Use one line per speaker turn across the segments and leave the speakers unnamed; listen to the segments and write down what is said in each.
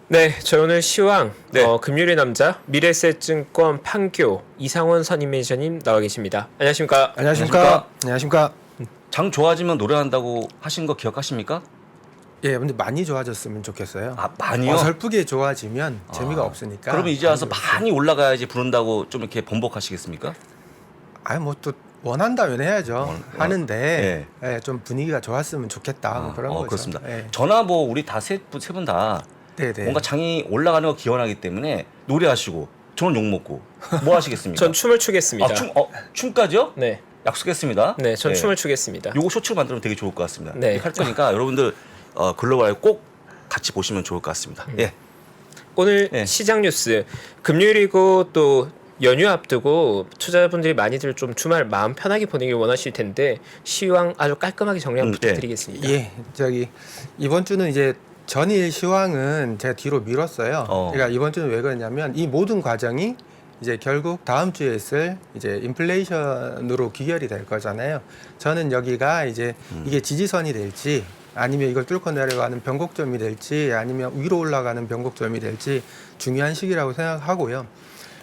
네, 저희 오늘 시황 금요일의 남자 미래에셋증권 판교 이상원 선임매니저님 나와 계십니다. 안녕하십니까?
안녕하십니까? 안녕하십니까?
장 좋아지면 노래한다고 하신 거 기억하십니까?
예, 근데 많이 좋아졌으면 좋겠어요.
아, 많이요?
어설프게 좋아지면 재미가 없으니까.
그러면 이제 와서 많이 올라가야지 부른다고 좀 이렇게 번복하시겠습니까?
아니 뭐 또 원한다면 해야죠. 하는데 예, 좀 분위기가 좋았으면 좋겠다. 뭐 그런 거죠.
그렇습니다.
예.
저나 뭐 우리 다 세 분 다
네네.
뭔가 장이 올라가는 거 기원하기 때문에 노래하시고 저는 욕 먹고 뭐 하시겠습니까?
전 춤을 추겠습니다.
춤까지요?
네,
약속했습니다.
네, 전 춤을 추겠습니다.
요거 쇼츠를 만들면 되게 좋을 것 같습니다.
네.
할 거니까 여러분들 글로벌 꼭 같이 보시면 좋을 것 같습니다. 예.
오늘 시장 뉴스 금요일이고 또 연휴 앞두고 투자자분들이 많이들 좀 주말 마음 편하게 보내길 원하실 텐데 시황 아주 깔끔하게 정리 한번 부탁드리겠습니다.
예, 이번 주는 이제 전일 시황은 제가 뒤로 미뤘어요. 그러니까 이번 주는 왜 그러냐면 이 모든 과정이 이제 결국 다음 주에 있을 이제 인플레이션으로 귀결이 될 거잖아요. 저는 여기가 이제 이게 지지선이 될지 아니면 이걸 뚫고 내려가는 변곡점이 될지 아니면 위로 올라가는 변곡점이 될지 중요한 시기라고 생각하고요.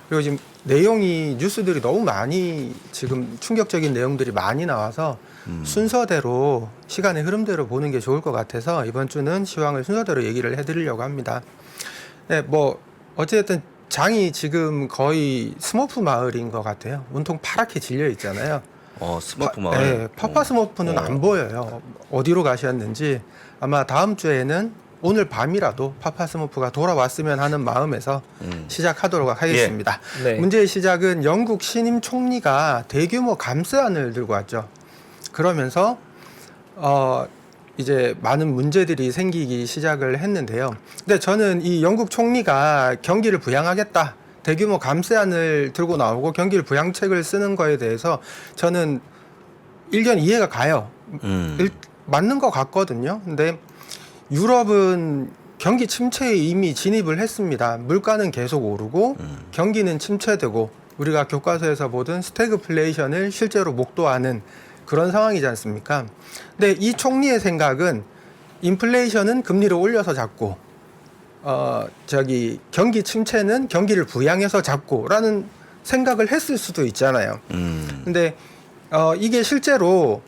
그리고 지금 내용이 뉴스들이 너무 많이 지금 충격적인 내용들이 많이 나와서 순서대로 시간의 흐름대로 보는 게 좋을 것 같아서 이번 주는 시황을 순서대로 얘기를 해드리려고 합니다. 네, 뭐 어쨌든 장이 지금 거의 스머프 마을인 것 같아요. 온통 파랗게 질려 있잖아요.
스머프 마을.
네, 파파 스머프는 안 보여요. 어디로 가셨는지 아마 다음 주에는 오늘 밤이라도 파파 스머프가 돌아왔으면 하는 마음에서 시작하도록 하겠습니다.
네.
문제의 시작은 영국 신임 총리가 대규모 감세안을 들고 왔죠. 그러면서 이제 많은 문제들이 생기기 시작을 했는데요. 근데 저는 이 영국 총리가 경기를 부양하겠다, 대규모 감세안을 들고 나오고 경기를 부양책을 쓰는 거에 대해서 저는 일견 이해가 가요. 맞는 것 같거든요. 근데 유럽은 경기 침체에 이미 진입을 했습니다. 물가는 계속 오르고 경기는 침체되고 우리가 교과서에서 보던 스태그플레이션을 실제로 목도하는 그런 상황이지 않습니까? 근데 이 총리의 생각은 인플레이션은 금리를 올려서 잡고 경기 침체는 경기를 부양해서 잡고라는 생각을 했을 수도 있잖아요. 근데 이게 실제로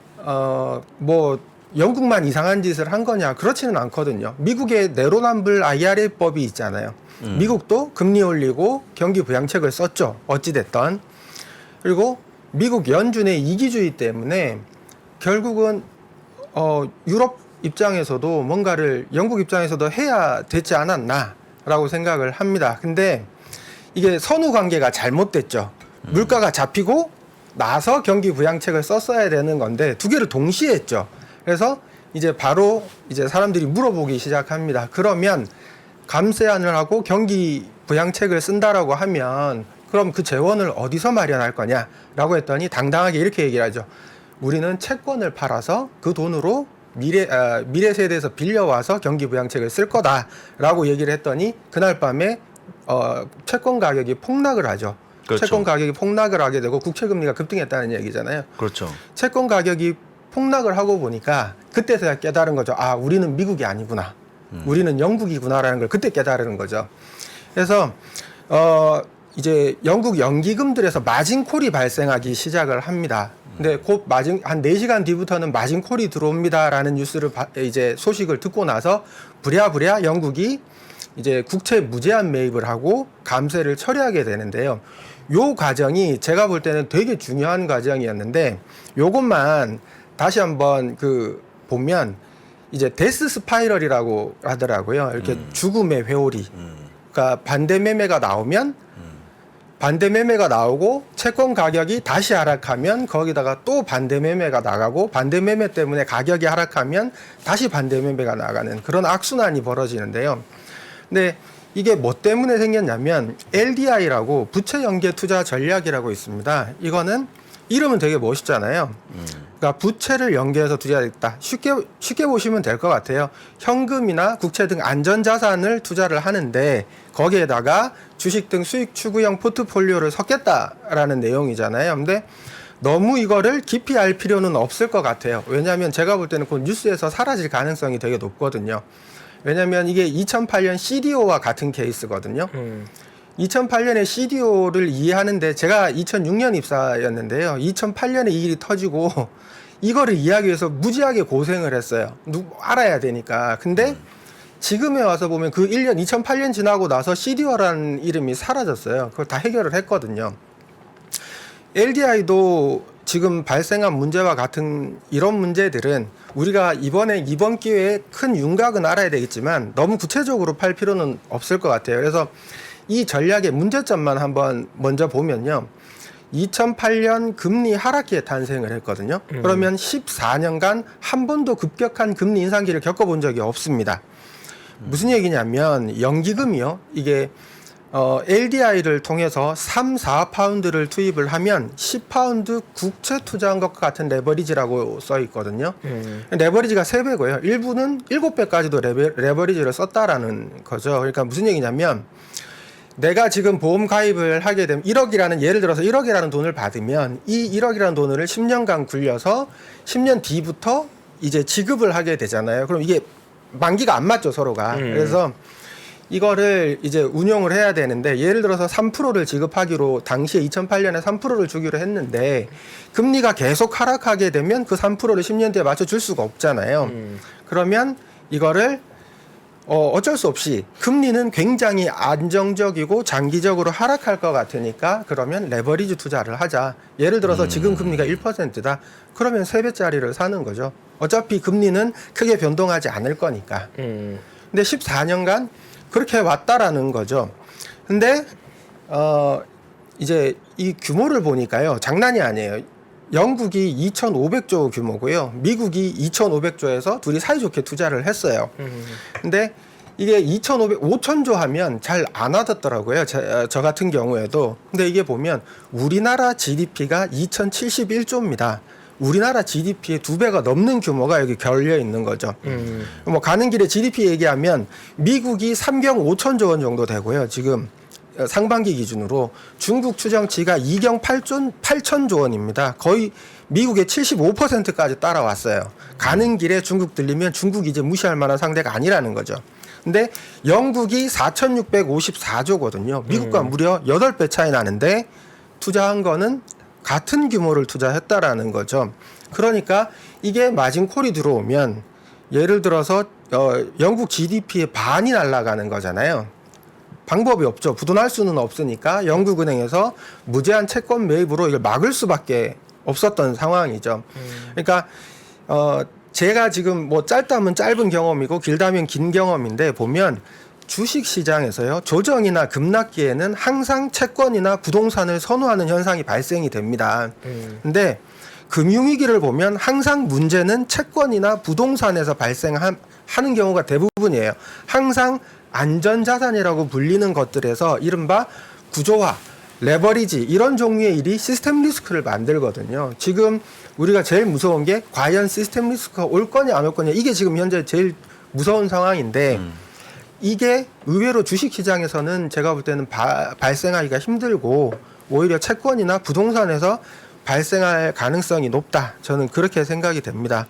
뭐 영국만 이상한 짓을 한 거냐? 그렇지는 않거든요. 미국의 내로남불 IRA법이 있잖아요. 미국도 금리 올리고 경기 부양책을 썼죠. 어찌됐던. 그리고 미국 연준의 이기주의 때문에 결국은 유럽 입장에서도 뭔가를 영국 입장에서도 해야 되지 않았나라고 생각을 합니다. 근데 이게 선후 관계가 잘못됐죠. 물가가 잡히고 나서 경기 부양책을 썼어야 되는 건데 두 개를 동시에 했죠. 그래서 이제 바로 이제 사람들이 물어보기 시작합니다. 그러면 감세안을 하고 경기 부양책을 쓴다라고 하면 그럼 그 재원을 어디서 마련할 거냐라고 했더니 당당하게 이렇게 얘기를 하죠. 우리는 채권을 팔아서 그 돈으로 미래 세대에서 빌려와서 경기 부양책을 쓸 거다라고 얘기를 했더니 그날 밤에 채권 가격이 폭락을 하죠.
그렇죠.
채권 가격이 폭락을 하게 되고 국채 금리가 급등했다는 얘기잖아요.
그렇죠.
채권 가격이 폭락을 하고 보니까 그때서야 깨달은 거죠. 아, 우리는 미국이 아니구나. 우리는 영국이구나라는 걸 그때 깨달은 거죠. 그래서 이제 영국 연기금들에서 마진콜이 발생하기 시작을 합니다. 근데 곧 한 4시간 뒤부터는 마진콜이 들어옵니다라는 뉴스를 이제 소식을 듣고 나서 부랴부랴 영국이 이제 국채 무제한 매입을 하고 감세를 처리하게 되는데요. 요 과정이 제가 볼 때는 되게 중요한 과정이었는데 요것만 다시 한번 보면 이제 데스 스파이럴이라고 하더라고요. 이렇게 죽음의 회오리. 그러니까 반대 매매가 나오면 반대 매매가 나오고 채권 가격이 다시 하락하면 거기다가 또 반대 매매가 나가고 반대 매매 때문에 가격이 하락하면 다시 반대 매매가 나가는 그런 악순환이 벌어지는데요. 근데 이게 뭐 때문에 생겼냐면 LDI라고 부채 연계 투자 전략이라고 있습니다. 이거는 이름은 되게 멋있잖아요. 그러니까 부채를 연계해서 투자했다. 쉽게 보시면 될 것 같아요. 현금이나 국채 등 안전자산을 투자를 하는데 거기에다가 주식 등 수익 추구형 포트폴리오를 섞겠다라는 내용이잖아요. 근데 너무 이거를 깊이 알 필요는 없을 것 같아요. 왜냐하면 제가 볼 때는 그 뉴스에서 사라질 가능성이 되게 높거든요. 왜냐하면 이게 2008년 CDO와 같은 케이스거든요. 2008년에 CDO를 이해하는데 제가 2006년 입사였는데요. 2008년에 이 일이 터지고 이거를 이해하기 위해서 무지하게 고생을 했어요. 알아야 되니까. 근데 지금에 와서 보면 그 1년 2008년 지나고 나서 CDO라는 이름이 사라졌어요. 그걸 다 해결을 했거든요. LDI도 지금 발생한 문제와 같은 이런 문제들은 우리가 이번 기회에 큰 윤곽은 알아야 되겠지만 너무 구체적으로 팔 필요는 없을 것 같아요. 그래서 이 전략의 문제점만 한번 먼저 보면요. 2008년 금리 하락기에 탄생을 했거든요. 그러면 14년간 한 번도 급격한 금리 인상기를 겪어본 적이 없습니다. 무슨 얘기냐면 연기금이요. 이게 LDI를 통해서 3, 4파운드를 투입을 하면 10파운드 국채 투자한 것과 같은 레버리지라고 써 있거든요. 레버리지가 3배고요. 일부는 7배까지도 레버리지를 썼다라는 거죠. 그러니까 무슨 얘기냐면 내가 지금 보험 가입을 하게 되면 1억이라는 예를 들어서 1억이라는 돈을 받으면 이 1억이라는 돈을 10년간 굴려서 10년 뒤부터 이제 지급을 하게 되잖아요. 그럼 이게 만기가 안 맞죠, 서로가. 그래서 이거를 이제 운용을 해야 되는데 예를 들어서 3%를 지급하기로 당시에 2008년에 3%를 주기로 했는데 금리가 계속 하락하게 되면 그 3%를 10년 뒤에 맞춰 줄 수가 없잖아요. 그러면 이거를 어쩔 수 없이 금리는 굉장히 안정적이고 장기적으로 하락할 것 같으니까 그러면 레버리지 투자를 하자. 예를 들어서 지금 금리가 1%다. 그러면 3배짜리를 사는 거죠. 어차피 금리는 크게 변동하지 않을 거니까. 근데 14년간 그렇게 왔다라는 거죠. 근데 이제 이 규모를 보니까요. 장난이 아니에요. 영국이 2,500조 규모고요. 미국이 2,500조에서 둘이 사이좋게 투자를 했어요. 근데 이게 5,000조 하면 잘 안 와닿더라고요. 저 같은 경우에도. 근데 이게 보면 우리나라 GDP가 2,071조입니다. 우리나라 GDP의 2배가 넘는 규모가 여기 결려 있는 거죠. 뭐 가는 길에 GDP 얘기하면 미국이 3경 5천조 원 정도 되고요. 지금 상반기 기준으로 중국 추정치가 2경 8천조 원입니다. 거의 미국의 75%까지 따라왔어요. 가는 길에 중국 들리면 중국이 이제 무시할 만한 상대가 아니라는 거죠. 근데 영국이 4,654조거든요. 미국과 무려 8배 차이 나는데 투자한 거는 같은 규모를 투자했다라는 거죠. 그러니까 이게 마진콜이 들어오면 예를 들어서 영국 GDP의 반이 날아가는 거잖아요. 방법이 없죠. 부도날 수는 없으니까 영국은행에서 무제한 채권 매입으로 이걸 막을 수밖에 없었던 상황이죠. 그러니까 제가 지금 뭐 짧다면 짧은 경험이고 길다면 긴 경험인데 보면 주식 시장에서요. 조정이나 급락기에는 항상 채권이나 부동산을 선호하는 현상이 발생이 됩니다. 근데 금융위기를 보면 항상 문제는 채권이나 부동산에서 발생하는 경우가 대부분이에요. 항상 안전자산이라고 불리는 것들에서 이른바 구조화, 레버리지 이런 종류의 일이 시스템 리스크를 만들거든요. 지금 우리가 제일 무서운 게 과연 시스템 리스크가 올 거냐 안 올 거냐 이게 지금 현재 제일 무서운 상황인데 이게 의외로 주식시장에서는 제가 볼 때는 발생하기가 힘들고 오히려 채권이나 부동산에서 발생할 가능성이 높다. 저는 그렇게 생각이 됩니다.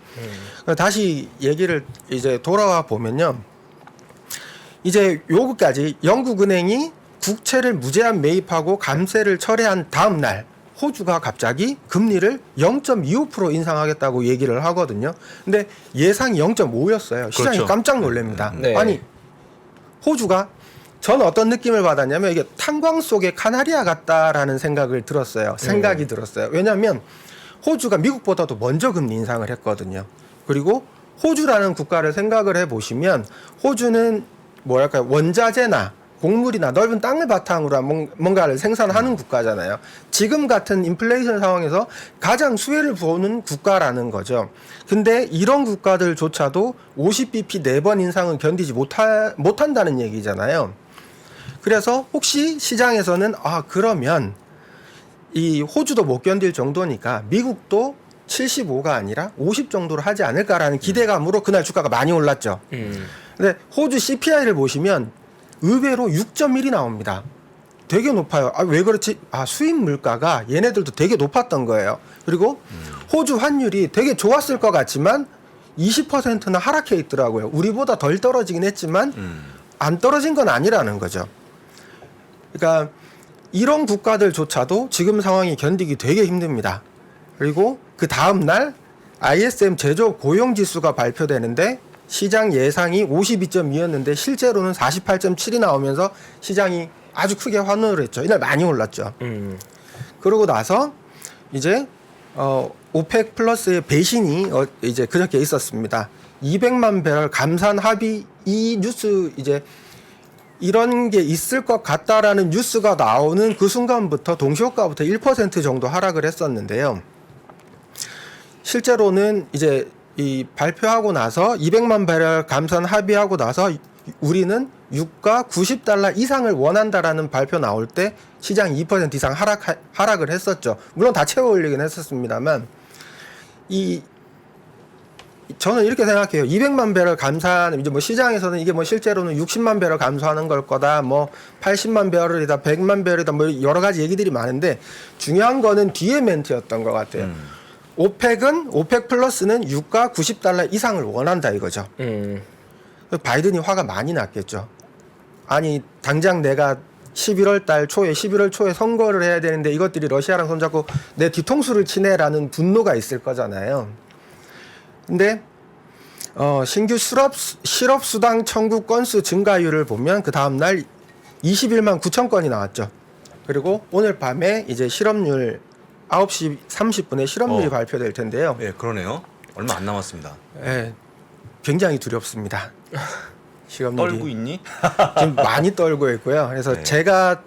다시 얘기를 이제 돌아와 보면요. 이제 요거까지 영국은행이 국채를 무제한 매입하고 감세를 철회한 다음 날 호주가 갑자기 금리를 0.25% 인상하겠다고 얘기를 하거든요. 근데 예상이 0.5였어요. 시장이
그렇죠.
깜짝 놀랍니다.
네.
아니 호주가 저는 어떤 느낌을 받았냐면 이게 탄광 속의 카나리아 같다라는 생각이 들었어요. 왜냐하면 호주가 미국보다도 먼저 금리 인상을 했거든요. 그리고 호주라는 국가를 생각을 해보시면 호주는 뭐랄까요 원자재나 곡물이나 넓은 땅을 바탕으로 뭔가를 생산하는 국가잖아요. 지금 같은 인플레이션 상황에서 가장 수혜를 보는 국가라는 거죠. 근데 이런 국가들조차도 50bp 4번 인상은 견디지 못한다는 얘기잖아요. 그래서 혹시 시장에서는 그러면 이 호주도 못 견딜 정도니까 미국도 75가 아니라 50 정도로 하지 않을까라는 기대감으로 그날 주가가 많이 올랐죠. 근데 호주 CPI를 보시면 의외로 6.1이 나옵니다. 되게 높아요. 아, 왜 그렇지? 아, 수입 물가가 얘네들도 되게 높았던 거예요. 그리고 호주 환율이 되게 좋았을 것 같지만 20%나 하락해 있더라고요. 우리보다 덜 떨어지긴 했지만 안 떨어진 건 아니라는 거죠. 그러니까 이런 국가들조차도 지금 상황이 견디기 되게 힘듭니다. 그리고 그 다음 날 ISM 제조 고용 지수가 발표되는데 시장 예상이 52.2였는데 실제로는 48.7이 나오면서 시장이 아주 크게 환호를 했죠. 이날 많이 올랐죠. 그러고 나서 이제 오펙 플러스의 배신이 이제 그저께 있었습니다. 200만 배럴 감산 합의 이 뉴스 이제 이런 게 있을 것 같다라는 뉴스가 나오는 그 순간부터 동시효과부터 1% 정도 하락을 했었는데요. 실제로는 이제 이 발표하고 나서 200만 배럴 감산 합의하고 나서 우리는 유가 90달러 이상을 원한다라는 발표 나올 때 시장이 2% 이상 하락을 했었죠. 물론 다 채워 올리긴 했었습니다만 저는 이렇게 생각해요. 200만 배럴 감산 이제 뭐 시장에서는 이게 뭐 실제로는 60만 배럴 감소하는 걸 거다. 뭐 80만 배럴이다. 100만 배럴이다. 뭐 여러 가지 얘기들이 많은데 중요한 거는 뒤에 멘트였던 것 같아요. 오펙 플러스는 유가 90달러 이상을 원한다 이거죠. 바이든이 화가 많이 났겠죠. 아니 당장 내가 11월 초에 선거를 해야 되는데 이것들이 러시아랑 손잡고 내 뒤통수를 치네라는 분노가 있을 거잖아요. 근데 신규 실업수당 청구 건수 증가율을 보면 그 다음날 21만 9천 건이 나왔죠. 그리고 오늘 밤에 이제 실업률 9시 30분에 실업률이 발표될 텐데요.
예, 그러네요. 얼마 안 남았습니다.
예, 굉장히 두렵습니다. 실업률이.
떨고 있니?
지금 많이 떨고 있고요. 그래서
네.
제가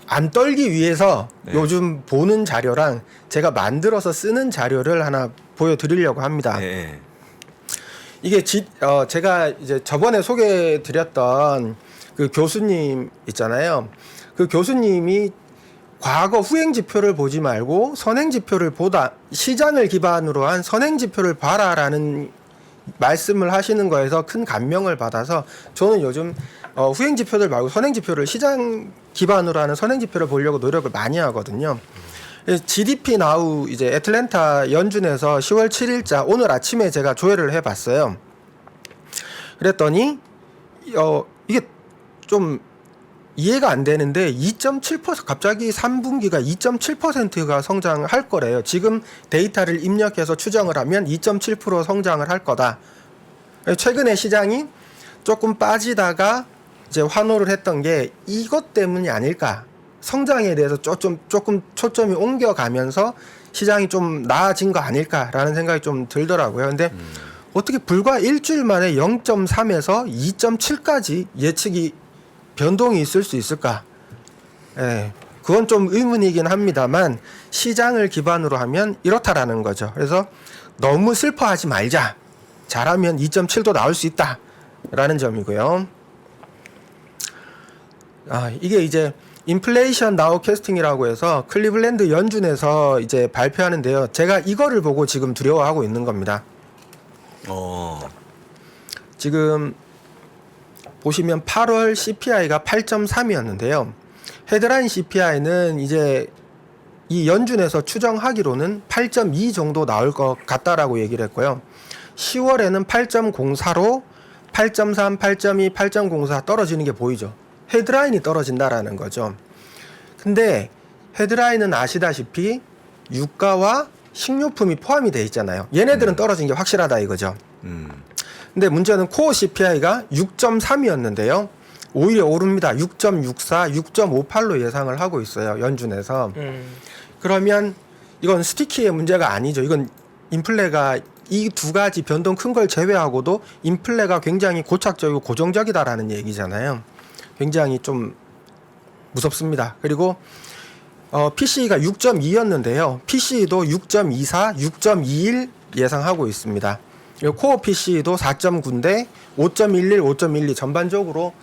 안 떨기 위해서
네.
요즘 보는 자료랑 제가 만들어서 쓰는 자료를 하나 보여드리려고 합니다.
네.
이게 제가 이제 저번에 소개해드렸던 그 교수님 있잖아요. 그 교수님이 과거 후행 지표를 보지 말고 선행 지표를 보다 시장을 기반으로 한 선행 지표를 봐라라는 말씀을 하시는 거에서 큰 감명을 받아서 저는 요즘 후행 지표들 말고 선행 지표를 시장 기반으로 하는 선행 지표를 보려고 노력을 많이 하거든요. GDP 나우 이제 애틀랜타 연준에서 10월 7일자 오늘 아침에 제가 조회를 해봤어요. 그랬더니 이게 좀 이해가 안 되는데 2.7% 갑자기 3분기가 2.7%가 성장할 거래요. 지금 데이터를 입력해서 추정을 하면 2.7% 성장을 할 거다. 최근에 시장이 조금 빠지다가 이제 환호를 했던 게 이것 때문이 아닐까. 성장에 대해서 조금 초점이 옮겨가면서 시장이 좀 나아진 거 아닐까라는 생각이 좀 들더라고요. 근데 어떻게 불과 일주일 만에 0.3에서 2.7까지 예측이 변동이 있을 수 있을까? 예, 그건 좀 의문이긴 합니다만 시장을 기반으로 하면 이렇다라는 거죠. 그래서 너무 슬퍼하지 말자. 잘하면 2.7도 나올 수 있다라는 점이고요. 이게 이제 인플레이션 나우 캐스팅이라고 해서 클리블랜드 연준에서 이제 발표하는데요. 제가 이거를 보고 지금 두려워하고 있는 겁니다. 지금 보시면 8월 CPI가 8.3이었는데요. 헤드라인 CPI는 이제 이 연준에서 추정하기로는 8.2 정도 나올 것 같다라고 얘기를 했고요. 10월에는 8.04로 8.3, 8.2, 8.04 떨어지는 게 보이죠. 헤드라인이 떨어진다라는 거죠. 근데 헤드라인은 아시다시피 유가와 식료품이 포함이 돼 있잖아요. 얘네들은 떨어진 게 확실하다 이거죠. 근데 문제는 코어 CPI가 6.3이었는데요. 오히려 오릅니다. 6.64, 6.58로 예상을 하고 있어요. 연준에서. 그러면 이건 스티키의 문제가 아니죠. 이건 인플레가 이 두 가지 변동 큰 걸 제외하고도 인플레가 굉장히 고착적이고 고정적이다라는 얘기잖아요. 굉장히 좀 무섭습니다. 그리고 PCE가 6.2였는데요. PCE도 6.24, 6.21 예상하고 있습니다. 코어 PCE도 4.9인데 5.11, 5.12 전반적으로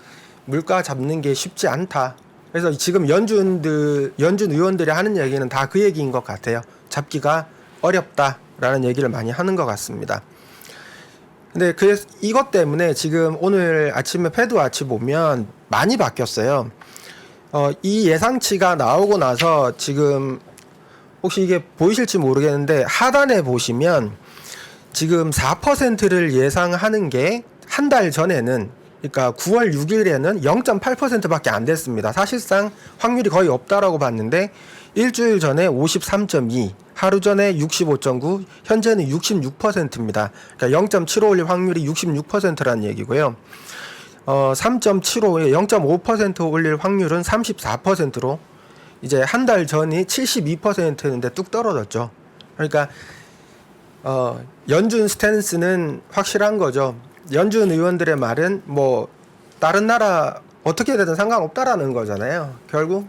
물가 잡는 게 쉽지 않다. 그래서 지금 연준 의원들이 하는 얘기는 다 그 얘기인 것 같아요. 잡기가 어렵다라는 얘기를 많이 하는 것 같습니다. 근데 그래서 이것 때문에 지금 오늘 아침에 패드 와치 보면 많이 바뀌었어요. 이 예상치가 나오고 나서 지금 혹시 이게 보이실지 모르겠는데 하단에 보시면 지금 4%를 예상하는 게 한 달 전에는 그러니까 9월 6일에는 0.8%밖에 안 됐습니다. 사실상 확률이 거의 없다라고 봤는데 일주일 전에 53.2, 하루 전에 65.9, 현재는 66%입니다. 그러니까 0.75 올릴 확률이 66%라는 얘기고요. 3.75에 0.5% 올릴 확률은 34%로 이제 한 달 전이 72%였는데 뚝 떨어졌죠. 그러니까 연준 스탠스는 확실한 거죠. 연준 의원들의 말은 뭐 다른 나라 어떻게 되든 상관없다라는 거잖아요. 결국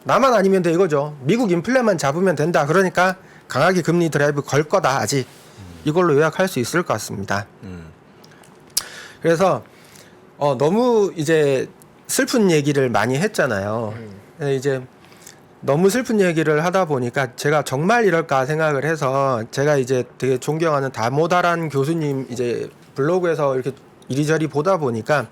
나만 아니면 돼 이거죠. 미국 인플레만 잡으면 된다. 그러니까 강하게 금리 드라이브 걸 거다. 아직 이걸로 요약할 수 있을 것 같습니다. 그래서 너무 이제 슬픈 얘기를 많이 했잖아요. 이제 너무 슬픈 얘기를 하다 보니까 제가 정말 이럴까 생각을 해서 제가 이제 되게 존경하는 다모다란 교수님 이제 블로그에서 이렇게 이리저리 보다 보니까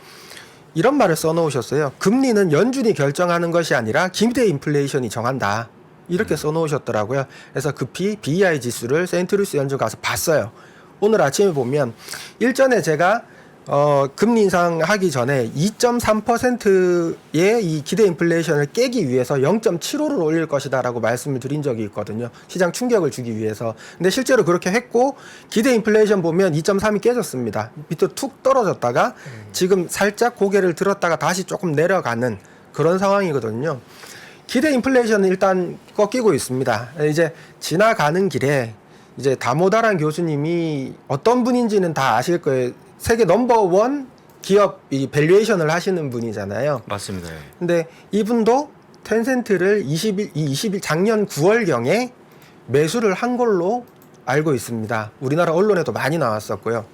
이런 말을 써놓으셨어요. 금리는 연준이 결정하는 것이 아니라 기대 인플레이션이 정한다. 이렇게 써놓으셨더라고요. 그래서 급히 BEI 지수를 세인트루이스 연준 가서 봤어요. 오늘 아침에 보면 일전에 제가 금리 인상하기 전에 2.3%의 이 기대 인플레이션을 깨기 위해서 0.75를 올릴 것이다라고 말씀을 드린 적이 있거든요. 시장 충격을 주기 위해서. 근데 실제로 그렇게 했고 기대 인플레이션 보면 2.3이 깨졌습니다. 밑으로 툭 떨어졌다가 지금 살짝 고개를 들었다가 다시 조금 내려가는 그런 상황이거든요. 기대 인플레이션은 일단 꺾이고 있습니다. 이제 지나가는 길에 이제 다모다란 교수님이 어떤 분인지는 다 아실 거예요. 세계 넘버원 기업 이 밸류에이션을 하시는 분이잖아요.
맞습니다.
근데 이분도 텐센트를 20일 작년 9월경에 매수를 한 걸로 알고 있습니다. 우리나라 언론에도 많이 나왔었고요.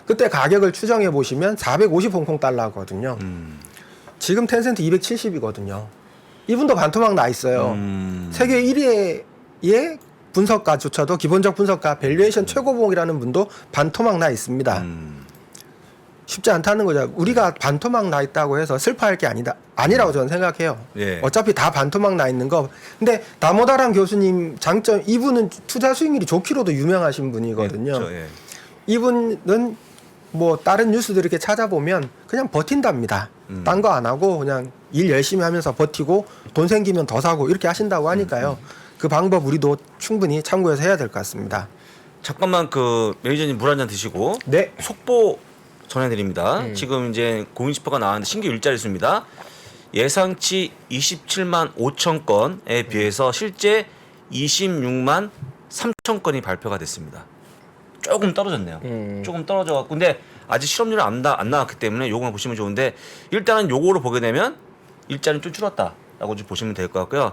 그때 가격을 추정해 보시면 450 홍콩 달러거든요. 지금 텐센트 270이거든요. 이분도 반토막 나 있어요. 세계 1위의 분석가조차도 기본적 분석가 밸류에이션 최고봉이라는 분도 반토막 나 있습니다. 쉽지 않다는 거죠. 우리가 반토막 나 있다고 해서 슬퍼할 게 아니라고 저는 생각해요.
예.
어차피 다 반토막 나 있는 거. 근데 다모다란 교수님 장점, 이분은 투자 수익률이 좋기로도 유명하신 분이거든요.
예, 그렇죠. 예.
이분은 뭐 다른 뉴스들 이렇게 찾아보면 그냥 버틴답니다. 딴 거 안 하고 그냥 일 열심히 하면서 버티고 돈 생기면 더 사고 이렇게 하신다고 하니까요. 그 방법 우리도 충분히 참고해서 해야 될 것 같습니다.
잠깐만 그 매니저님 물 한 잔 드시고
네.
속보 전해드립니다. 지금 이제 공인지표가 나왔는데 신규 일자리 수입니다. 예상치 27만 5천 건에 비해서 실제 26만 3천 건이 발표가 됐습니다. 조금 떨어졌네요. 조금 떨어져갖고 근데 아직 실업률은 안 나왔기 때문에 요거만 보시면 좋은데 일단은 요거로 보게 되면 일자리는 좀 줄었다라고 좀 보시면 될 것 같고요.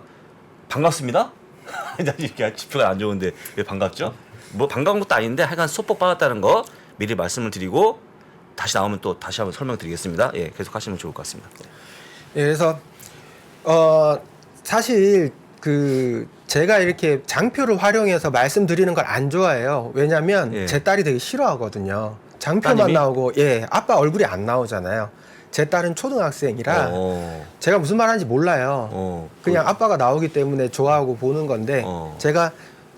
반갑습니다. 아직 지표가 안 좋은데 왜 반갑죠? 뭐 반가운 것도 아닌데 하여간 소폭 받았다는 거 미리 말씀을 드리고 다시 나오면 또 다시 한번 설명드리겠습니다. 예, 계속 하시면 좋을 것 같습니다.
예, 그래서 사실 그 제가 이렇게 장표를 활용해서 말씀드리는 걸 안 좋아해요. 왜냐하면
예.
제 딸이 되게 싫어하거든요. 장표만
따님이?
나오고 예, 아빠 얼굴이 안 나오잖아요. 제 딸은 초등학생이라 제가 무슨 말하는지 몰라요. 그냥 아빠가 나오기 때문에 좋아하고 보는 건데 제가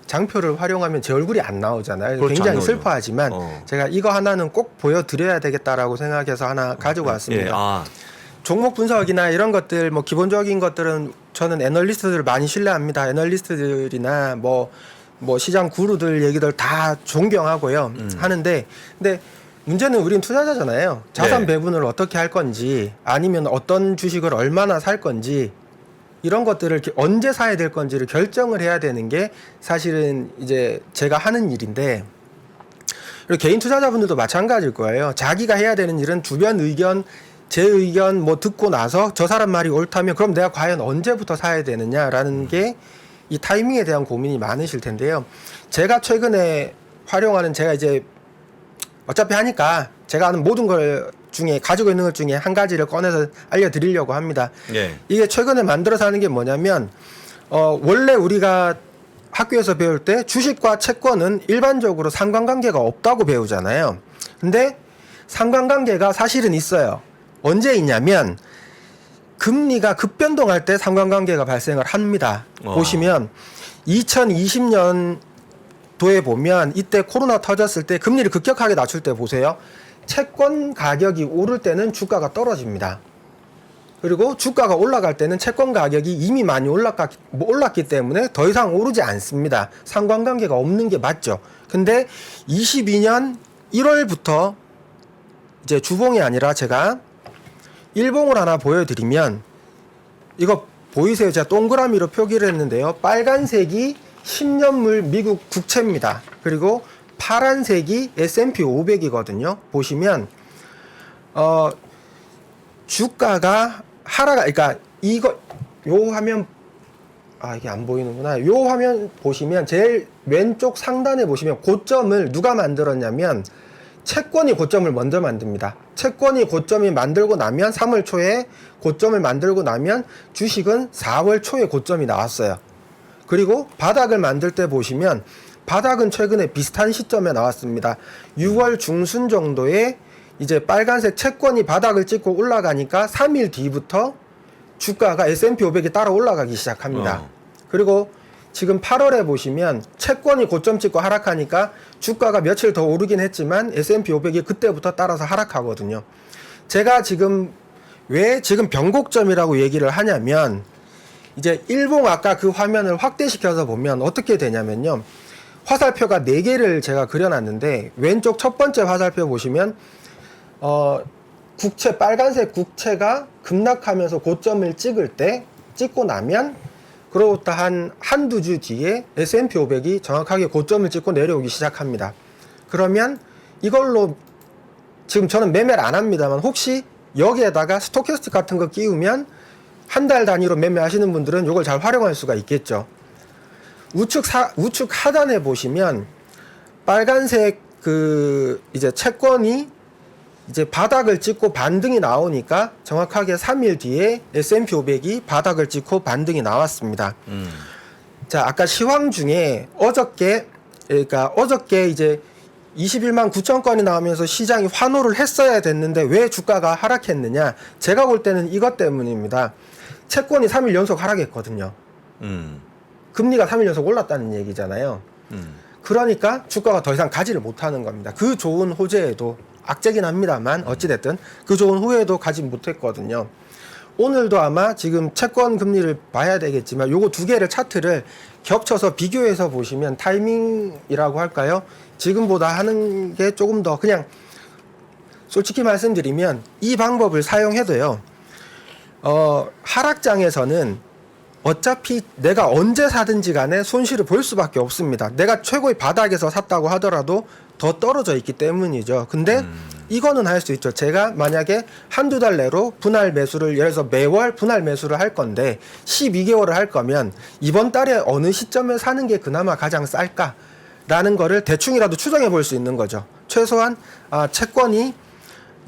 장표를 활용하면 제 얼굴이 안 나오잖아요.
그렇죠,
굉장히
안 나오죠.
슬퍼하지만 제가 이거 하나는 꼭 보여드려야 되겠다라고 생각해서 하나 가지고 왔습니다.
예, 아,
종목 분석이나 이런 것들 뭐 기본적인 것들은 저는 애널리스트들을 많이 신뢰합니다. 애널리스트들이나 뭐 시장 구루들 얘기들 다 존경하고요. 하는데 근데 문제는 우린 투자자잖아요. 자산
네.
배분을 어떻게 할 건지 아니면 어떤 주식을 얼마나 살 건지 이런 것들을 언제 사야 될 건지를 결정을 해야 되는 게 사실은 이제 제가 하는 일인데 그리고 개인 투자자분들도 마찬가지일 거예요. 자기가 해야 되는 일은 주변 의견, 제 의견 뭐 듣고 나서 저 사람 말이 옳다면 그럼 내가 과연 언제부터 사야 되느냐라는 게 이 타이밍에 대한 고민이 많으실 텐데요. 제가 최근에 활용하는 제가 이제 어차피 하니까 제가 아는 모든 걸 중에 가지고 있는 것 중에 한 가지를 꺼내서 알려드리려고 합니다.
예.
이게 최근에 만들어서 하는 게 뭐냐면 원래 우리가 학교에서 배울 때 주식과 채권은 일반적으로 상관관계가 없다고 배우잖아요. 근데 상관관계가 사실은 있어요. 언제 있냐면 금리가 급변동할 때 상관관계가 발생을 합니다. 보시면 2020년도에 보면 이때 코로나 터졌을 때 금리를 급격하게 낮출 때 보세요. 채권 가격이 오를 때는 주가가 떨어집니다. 그리고 주가가 올라갈 때는 채권 가격이 이미 많이 올랐기 때문에 더 이상 오르지 않습니다. 상관관계가 없는 게 맞죠. 근데 22년 1월부터 이제 주봉이 아니라 제가 일봉을 하나 보여드리면 이거 보이세요? 제가 동그라미로 표기를 했는데요. 빨간색이 10년물 미국 국채입니다. 그리고 파란색이 S&P 500이거든요. 보시면 주가가 그러니까 이거 요 화면 이게 안 보이는구나. 요 화면 보시면 제일 왼쪽 상단에 보시면 고점을 누가 만들었냐면 채권이 고점을 먼저 만듭니다. 채권이 고점이 만들고 나면 3월 초에 고점을 만들고 나면 주식은 4월 초에 고점이 나왔어요. 그리고 바닥을 만들 때 보시면 바닥은 최근에 비슷한 시점에 나왔습니다. 6월 중순 정도에 이제 빨간색 채권이 바닥을 찍고 올라가니까 3일 뒤부터 주가가 S&P 500이 따라 올라가기 시작합니다. 그리고 지금 8월에 보시면 채권이 고점 찍고 하락하니까 주가가 며칠 더 오르긴 했지만 S&P 500이 그때부터 따라서 하락하거든요. 제가 지금 왜 지금 변곡점이라고 얘기를 하냐면 이제 일봉 아까 그 화면을 확대시켜서 보면 어떻게 되냐면요. 화살표가 4개를 제가 그려놨는데 왼쪽 첫 번째 화살표 보시면 국채 빨간색 국채가 급락하면서 고점을 찍고 나면 그로부터 한두 주 뒤에 S&P 500이 정확하게 고점을 찍고 내려오기 시작합니다. 그러면 이걸로 지금 저는 매매를 안 합니다만 혹시 여기에다가 스토캐스틱 같은 거 끼우면 한 달 단위로 매매하시는 분들은 이걸 잘 활용할 수가 있겠죠. 우측 하단에 보시면 빨간색 이제 채권이 이제 바닥을 찍고 반등이 나오니까 정확하게 3일 뒤에 S&P 500이 바닥을 찍고 반등이 나왔습니다. 자, 아까 시황 중에 어저께 이제 21만 9천 건이 나오면서 시장이 환호를 했어야 됐는데 왜 주가가 하락했느냐? 제가 볼 때는 이것 때문입니다. 채권이 3일 연속 하락했거든요. 금리가 3일 연속 올랐다는 얘기잖아요. 그러니까 주가가 더 이상 가지를 못하는 겁니다. 그 좋은 호재에도 악재긴 합니다만 어찌됐든 그 좋은 후회도 가지 못했거든요. 오늘도 아마 지금 채권 금리를 봐야 되겠지만 요거 두 개를 차트를 겹쳐서 비교해서 보시면 타이밍이라고 할까요? 지금보다 하는 게 조금 더 그냥 솔직히 말씀드리면 이 방법을 사용해도요. 하락장에서는 어차피 내가 언제 사든지 간에 손실을 볼 수밖에 없습니다. 내가 최고의 바닥에서 샀다고 하더라도 더 떨어져 있기 때문이죠. 근데 이거는 할 수 있죠. 제가 만약에 한두 달 내로 분할 매수를 예를 들어서 매월 분할 매수를 할 건데 12개월을 할 거면 이번 달에 어느 시점에 사는 게 그나마 가장 쌀까라는 거를 대충이라도 추정해 볼 수 있는 거죠. 최소한 채권이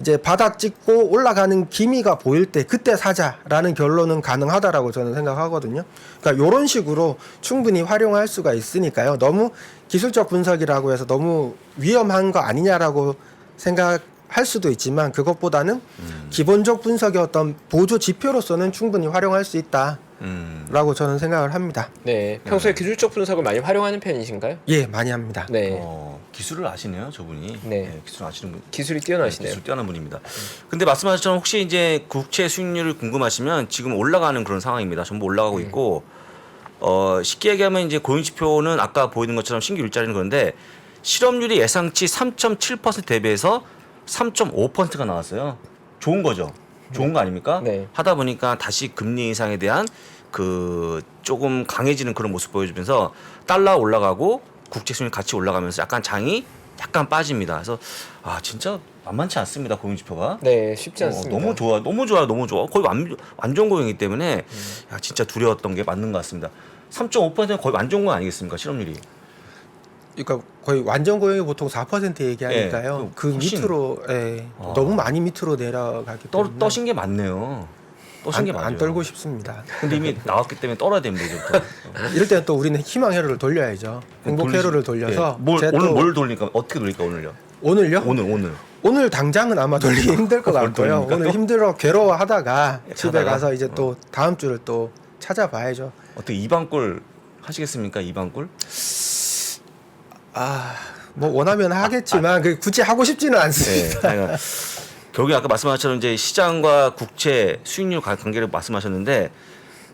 이제 바닥 찍고 올라가는 기미가 보일 때 그때 사자라는 결론은 가능하다라고 저는 생각하거든요. 그러니까 이런 식으로 충분히 활용할 수가 있으니까요. 너무 기술적 분석이라고 해서 너무 위험한 거 아니냐라고 생각할 수도 있지만 그것보다는 기본적 분석의 어떤 보조 지표로서는 충분히 활용할 수 있다라고 저는 생각을 합니다.
네, 평소에 기술적 분석을 많이 활용하는 편이신가요?
예, 많이 합니다.
네,
기술을 아시네요, 저분이.
네.
기술 아시는 분.
기술이 뛰어나시네요.
기술 뛰어난 분입니다. 근데 말씀하신 것처럼 혹시 이제 국채 수익률을 궁금하시면 지금 올라가는 그런 상황입니다. 전부 올라가고 있고 쉽게 얘기하면 이제 고용지표는 아까 보이는 것처럼 신규 일자리는 그런데 실업률이 예상치 3.7% 대비해서 3.5%가 나왔어요. 좋은 거죠. 좋은 거 아닙니까?
네.
하다 보니까 다시 금리 인상에 대한 그 조금 강해지는 그런 모습 보여주면서 달러 올라가고 국채 수익률 같이 올라가면서 약간 장이 약간 빠집니다. 그래서 진짜 만만치 않습니다. 고용지표가.
네, 쉽지 않습니다.
너무 좋아. 거의 완전 고용이기 때문에 진짜 두려웠던 게 맞는 것 같습니다. 3.5%는 거의 완전 고용 아니겠습니까? 실업률이.
그러니까 거의 완전 고용이 보통 4% 얘기하니까요.
예,
그
훨씬.
밑으로 너무 많이 밑으로 내려가기 때문에
떠신 게 맞네요. 떠신 게 맞아요.
안 떨고 싶습니다.
근데 이미 나왔기 때문에 떨어야 됩니다. 이제부터.
이럴 때는 또 우리는 희망 회로를 돌려야죠. 행복 회로를 돌려서
예.
제가
오늘
또
뭘 돌리니까 어떻게 돌릴까 오늘요?
오늘요?
오늘.
오늘 당장은 아마 돌리기 힘들 것 같고요.
돌립니까,
오늘
또?
힘들어 괴로워하다가 집에
자다가?
가서 이제 또 다음 주를 또 찾아봐야죠.
어떻게 2방골 하시겠습니까? 2방골?
뭐 원하면 하겠지만 그 굳이 하고 싶지는
네.
않습니다.
그러니까 결국에 아까 말씀하신 것처럼 이제 시장과 국채 수익률 관계를 말씀하셨는데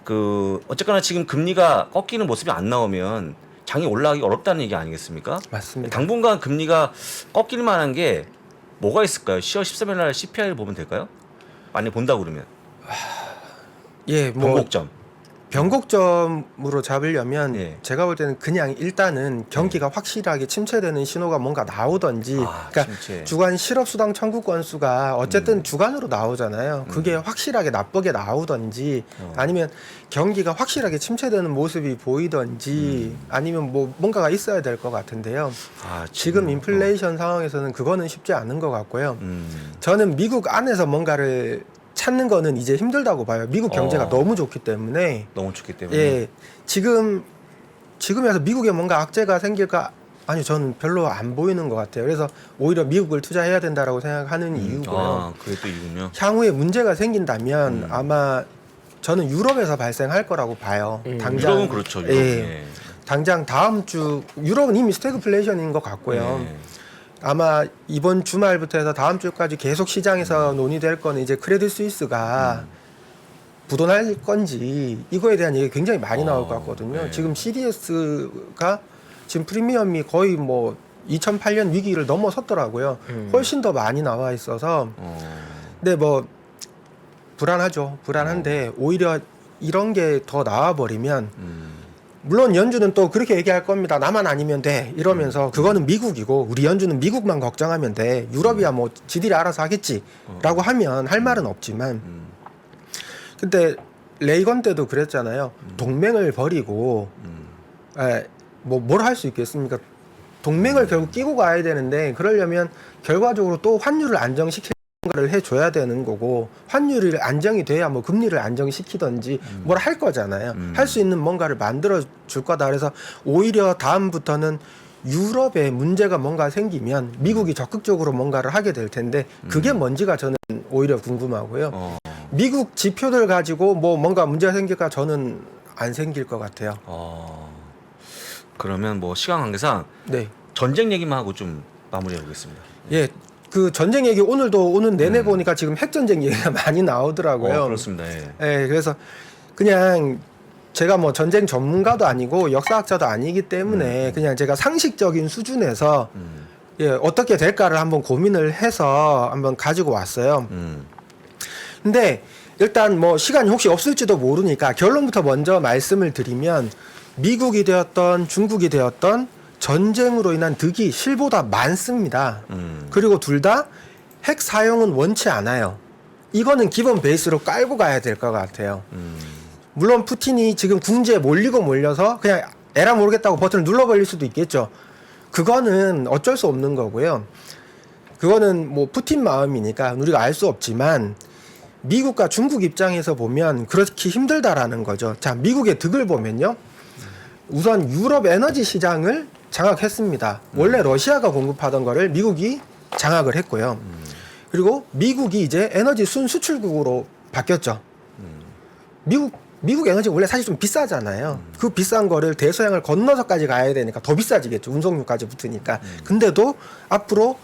그 어쨌거나 지금 금리가 꺾이는 모습이 안 나오면 장이 올라가기 어렵다는 얘기 아니겠습니까?
맞습니다.
당분간 금리가 꺾일 만한 게 뭐가 있을까요? 10월 13일 날 CPI를 보면 될까요? 만약 본다고 그러면
예, 뭐
변곡점.
변곡점으로 잡으려면
예.
제가 볼 때는 그냥 일단은 경기가 확실하게 침체되는 신호가 뭔가 나오던지, 그러니까
침체.
주간 실업수당 청구 건수가 어쨌든 주간으로 나오잖아요. 그게 확실하게 나쁘게 나오던지, 아니면 경기가 확실하게 침체되는 모습이 보이던지, 아니면 뭐 뭔가가 있어야 될 것 같은데요. 지금 인플레이션 상황에서는 그거는 쉽지 않은 것 같고요. 저는 미국 안에서 뭔가를 찾는 거는 이제 힘들다고 봐요. 미국 경제가 너무 좋기 때문에.
너무 좋기 때문에.
예, 지금에서 미국에 뭔가 악재가 생길까? 아니요, 저는 별로 안 보이는 것 같아요. 그래서 오히려 미국을 투자해야 된다라고 생각하는 이유고요.
그게 또 이유군요.
향후에 문제가 생긴다면 아마 저는 유럽에서 발생할 거라고 봐요. 당장
유럽은 그렇죠. 유럽.
예, 당장 다음 주 유럽은 이미 스태그플레이션인 것 같고요.
예.
아마 이번 주말부터 해서 다음 주까지 계속 시장에서 논의될 거는 이제 크레딧 스위스가 부도날 건지 이거에 대한 얘기 굉장히 많이 나올 것 같거든요.
네.
지금 CDS가 지금 프리미엄이 거의 뭐 2008년 위기를 넘어섰더라고요. 훨씬 더 많이 나와 있어서 근데 뭐 불안하죠. 불안한데 오히려 이런 게 더 나와 버리면 물론 연준은 또 그렇게 얘기할 겁니다. 나만 아니면 돼 이러면서 그거는 미국이고 우리 연준은 미국만 걱정하면 돼. 유럽이야 뭐 지들이 알아서 하겠지라고 하면 할 말은 없지만 근데 레이건 때도 그랬잖아요. 동맹을 버리고 뭘 할 수 있겠습니까? 동맹을 결국 끼고 가야 되는데 그러려면 결과적으로 또 환율을 안정시킬 를 해줘야 되는 거고 환율이 안정이 돼야 뭐 금리를 안정시키든지 뭘 할 거잖아요. 할 수 있는 뭔가를 만들어 줄 거다. 그래서 오히려 다음부터는 유럽에 문제가 뭔가 생기면 미국이 적극적으로 뭔가를 하게 될 텐데 그게 뭔지가 저는 오히려 궁금하고요. 미국 지표들 가지고 뭐 뭔가 문제가 생길까 저는 안 생길 것 같아요.
그러면 뭐 시간 관계상
네.
전쟁 얘기만 하고 좀 마무리해 보겠습니다.
예. 그 전쟁 얘기 오늘도 오늘 내내 보니까 지금 핵전쟁 얘기가 많이 나오더라고요.
그렇습니다. 예.
예, 그래서 그냥 제가 뭐 전쟁 전문가도 아니고 역사학자도 아니기 때문에 그냥 제가 상식적인 수준에서 예, 어떻게 될까를 한번 고민을 해서 한번 가지고 왔어요. 근데 일단 뭐 시간이 혹시 없을지도 모르니까 결론부터 먼저 말씀을 드리면 미국이 되었던 중국이 되었던 전쟁으로 인한 득이 실보다 많습니다. 그리고 둘 다 핵 사용은 원치 않아요. 이거는 기본 베이스로 깔고 가야 될 것 같아요. 물론 푸틴이 지금 궁지에 몰려서 그냥 에라 모르겠다고 버튼을 눌러버릴 수도 있겠죠. 그거는 어쩔 수 없는 거고요. 그거는 뭐 푸틴 마음이니까 우리가 알 수 없지만 미국과 중국 입장에서 보면 그렇게 힘들다라는 거죠. 자, 미국의 득을 보면요. 우선 유럽 에너지 시장을 장악했습니다. 원래 러시아가 공급하던 거를 미국이 장악을 했고요. 그리고 미국이 이제 에너지 순수출국으로 바뀌었죠. 미국 에너지가 원래 사실 좀 비싸잖아요. 그 비싼 거를 대서양을 건너서까지 가야 되니까 더 비싸지겠죠. 운송료까지 붙으니까. 근데도 앞으로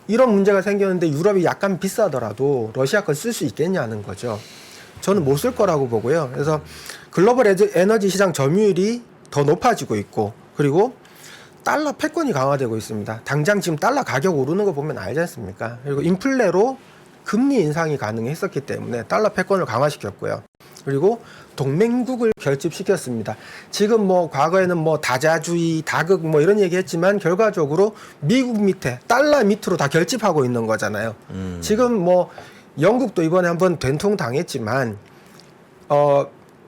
이런 문제가 생겼는데 유럽이 약간 비싸더라도 러시아 걸 쓸 수 있겠냐는 거죠. 저는 못 쓸 거라고 보고요. 그래서 글로벌 에너지 시장 점유율이 더 높아지고 있고 그리고 달러 패권이 강화되고 있습니다. 당장 지금 달러 가격 오르는 거 보면 알지 않습니까? 그리고 인플레로 금리 인상이 가능했었기 때문에 달러 패권을 강화시켰고요. 그리고 동맹국을 결집시켰습니다. 지금 뭐 과거에는 뭐 다자주의, 다극 뭐 이런 얘기했지만 결과적으로 미국 밑에 달러 밑으로 다 결집하고 있는 거잖아요. 지금 뭐 영국도 이번에 한번 된통 당했지만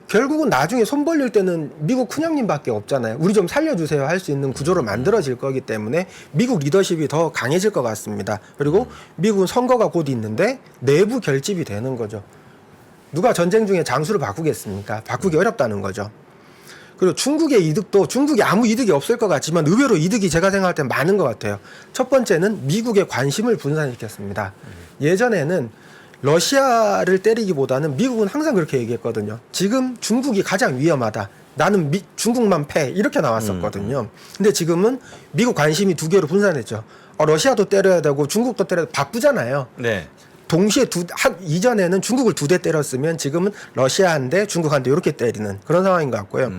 결국은 나중에 손 벌릴 때는 미국 큰형님밖에 없잖아요. 우리 좀 살려주세요 할 수 있는 구조로 만들어질 거기 때문에 미국 리더십이 더 강해질 것 같습니다. 그리고 미국은 선거가 곧 있는데 내부 결집이 되는 거죠. 누가 전쟁 중에 장수를 바꾸겠습니까? 바꾸기 어렵다는 거죠. 그리고 중국의 이득도 중국이 아무 이득이 없을 것 같지만 의외로 이득이 제가 생각할 때 많은 것 같아요. 첫 번째는 미국의 관심을 분산시켰습니다. 예전에는 러시아를 때리기보다는 미국은 항상 그렇게 얘기했거든요. 지금 중국이 가장 위험하다. 나는 중국만 패. 이렇게 나왔었거든요. 근데 지금은 미국 관심이 두 개로 분산했죠. 러시아도 때려야 되고 중국도 때려야 되고 바쁘잖아요.
네.
동시에 이전에는 중국을 2대 때렸으면 지금은 러시아 한 대, 중국 한 대 이렇게 때리는 그런 상황인 것 같고요.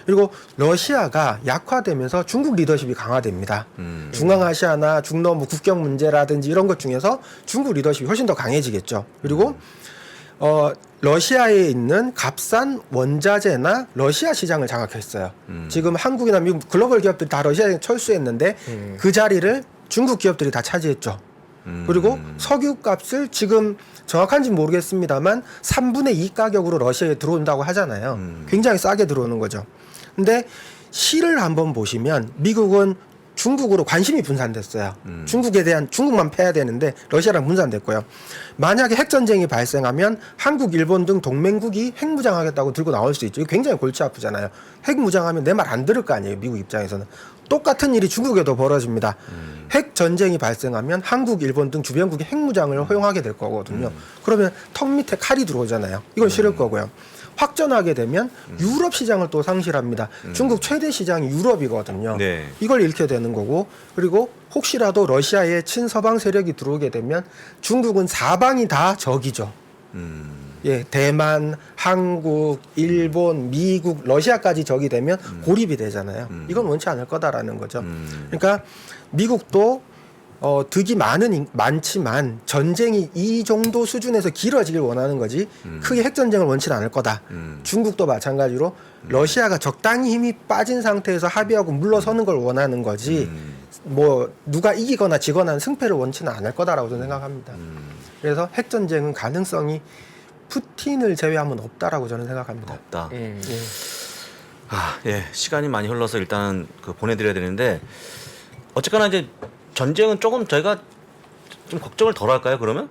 그리고 러시아가 약화되면서 중국 리더십이 강화됩니다. 중앙아시아나 중넘 국경 문제라든지 이런 것 중에서 중국 리더십이 훨씬 더 강해지겠죠. 그리고 러시아에 있는 값싼 원자재나 러시아 시장을 장악했어요. 지금 한국이나 미국 글로벌 기업들이 다 러시아에 철수했는데 그 자리를 중국 기업들이 다 차지했죠. 그리고 석유 값을 지금 정확한지 모르겠습니다만 3분의 2 가격으로 러시아에 들어온다고 하잖아요. 굉장히 싸게 들어오는 거죠. 근데 시를 한번 보시면 미국은 중국으로 관심이 분산됐어요. 중국만 패야 되는데 러시아랑 분산됐고요. 만약에 핵전쟁이 발생하면 한국, 일본 등 동맹국이 핵무장하겠다고 들고 나올 수 있죠. 이거 굉장히 골치 아프잖아요. 핵무장하면 내 말 안 들을 거 아니에요. 미국 입장에서는. 똑같은 일이 중국에도 벌어집니다. 핵전쟁이 발생하면 한국, 일본 등 주변국이 핵무장을 허용하게 될 거거든요. 그러면 턱 밑에 칼이 들어오잖아요. 이건 싫을 거고요. 확전하게 되면 유럽 시장을 또 상실합니다. 중국 최대 시장이 유럽이거든요.
네.
이걸 잃게 되는 거고, 그리고 혹시라도 러시아에 친서방 세력이 들어오게 되면 중국은 사방이 다 적이죠. 예, 대만, 한국, 일본, 미국, 러시아까지 적이 되면 고립이 되잖아요. 이건 원치 않을 거다라는 거죠. 그러니까 미국도 득이 많지만 전쟁이 이 정도 수준에서 길어지길 원하는 거지 크게 핵전쟁을 원치는 않을 거다. 중국도 마찬가지로 러시아가 적당히 힘이 빠진 상태에서 합의하고 물러서는 걸 원하는 거지 뭐 누가 이기거나 지거나 하는 승패를 원치는 않을 거다라고 저는 생각합니다. 그래서 핵전쟁은 가능성이 푸틴을 제외하면 없다라고 저는 생각합니다.
없다.
예.
예. 시간이 많이 흘러서 일단 보내드려야 되는데 어쨌거나 이제 전쟁은 조금 저희가 좀 걱정을 덜 할까요? 그러면?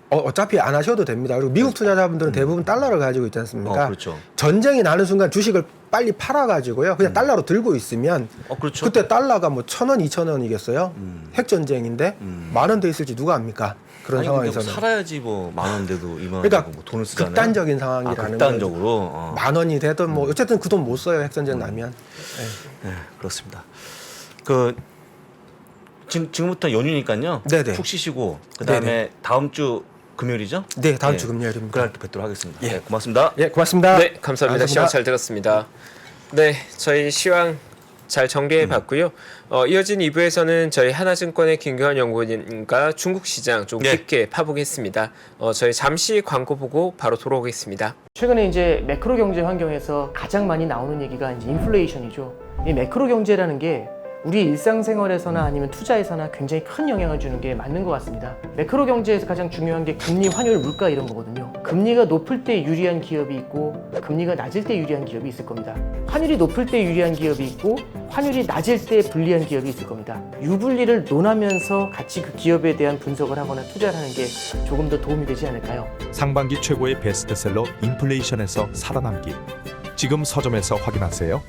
어차피 안 하셔도 됩니다. 그리고 미국 투자자분들은 대부분 달러를 가지고 있지 않습니까?
그렇죠.
전쟁이 나는 순간 주식을 빨리 팔아가지고요. 그냥 달러로 들고 있으면
그렇죠.
그때 달러가 뭐 1,000원, 2,000원이겠어요? 핵전쟁인데 10,000원 돼 있을지 누가 압니까? 그런
아니, 근데
상황에서는.
뭐 살아야지 뭐 10,000원대도 20,000원
그러니까
뭐 돈을 쓰잖아요.
극단적인 상황이라는
극단적으로.
거죠. 10,000원이 되든 뭐 어쨌든 그 돈 못 써요. 핵전쟁 나면.
네, 그렇습니다. 지금부터 연휴니까요.
네네.
푹 쉬시고 그다음에
네네.
다음 주 금요일이죠?
네, 다음 주 금요일입니다.
그날 또 뵙도록 하겠습니다.
예.
네, 고맙습니다.
예, 고맙습니다.
네, 감사합니다. 시황 잘 들었습니다. 네, 저희 시황 잘 정리해 봤고요. 이어진 2부에서는 저희 하나증권의 김규환 연구원님과 중국 시장 좀 깊게 파보겠습니다. 저희 잠시 광고 보고 바로 돌아오겠습니다.
최근에 이제 매크로 경제 환경에서 가장 많이 나오는 얘기가 이제 인플레이션이죠. 이 매크로 경제라는 게 우리 일상생활에서나 아니면 투자에서나 굉장히 큰 영향을 주는 게 맞는 것 같습니다. 매크로 경제에서 가장 중요한 게 금리, 환율, 물가 이런 거거든요. 금리가 높을 때 유리한 기업이 있고 금리가 낮을 때 유리한 기업이 있을 겁니다. 환율이 높을 때 유리한 기업이 있고 환율이 낮을 때 불리한 기업이 있을 겁니다. 유불리를 논하면서 같이 그 기업에 대한 분석을 하거나 투자를 하는 게 조금 더 도움이 되지 않을까요?
상반기 최고의 베스트셀러 인플레이션에서 살아남기. 지금 서점에서 확인하세요.